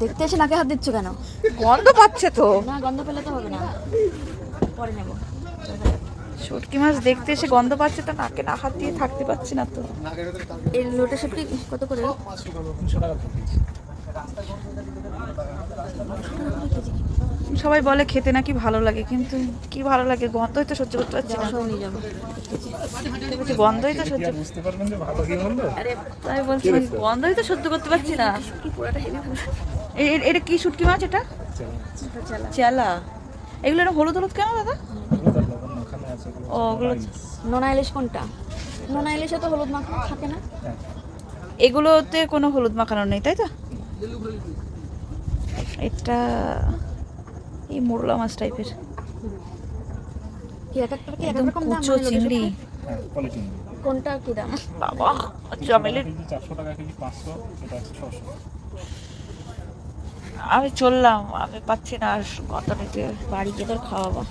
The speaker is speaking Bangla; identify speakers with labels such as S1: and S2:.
S1: দেখতে এসে নাকে হাত দিচ্ছ কেন?
S2: গন্ধ পাচ্ছে তো।
S1: না, গন্ধ পেলে তো হবে না, পরে নেবো।
S2: শুটকি মাছ দেখতে এসে গন্ধ পাচ্ছে তো, নাকে না হাত দিয়ে থাকতে পারছি না তো।
S1: এই লোটে শুটকি কত করে?
S2: সবাই বলে খেতে নাকি ভালো লাগে, কিন্তু কি ভালো লাগে, গন্ধই তো সহ্য করতে পারছি না।
S1: সব নিয়ে যাবো।
S2: বলছি গন্ধই তো সহ্য,
S3: বুঝতে পারবেন যে ভালো কি বললো।
S2: আরে তাই বলছি গন্ধই তো সহ্য করতে পারছি না।
S1: কি পুরাটা হেভি পুরো।
S2: এটা কি শুটকি মাছ এটা?
S1: এটা চালা।
S2: চেলা। এগুলো এরকম হলুদ হলুদ কেন দাদা? ও ওগুলো
S1: নোনা ইলিশ কোনটা? নোনা ইলিশে তো হলুদ মাখা থাকে না।
S2: এগুলোতে কোনো হলুদ মাখানো নেই তাই তো? এটা এই মোরলা মাছ টাইপের,
S1: কি এক একটা কি এক
S2: একদম
S1: রকম দাম?
S2: কুচো চিংড়ি।
S1: কোনটা কি দাম?
S2: বাবা চামেলির।
S3: 400 টাকা কেজি, 500, এটা আছে 600।
S2: আমি চললাম, আমি পাচ্ছি না আর কত নিতে।
S1: বাড়ি গিয়ে তোর খাওয়াবা।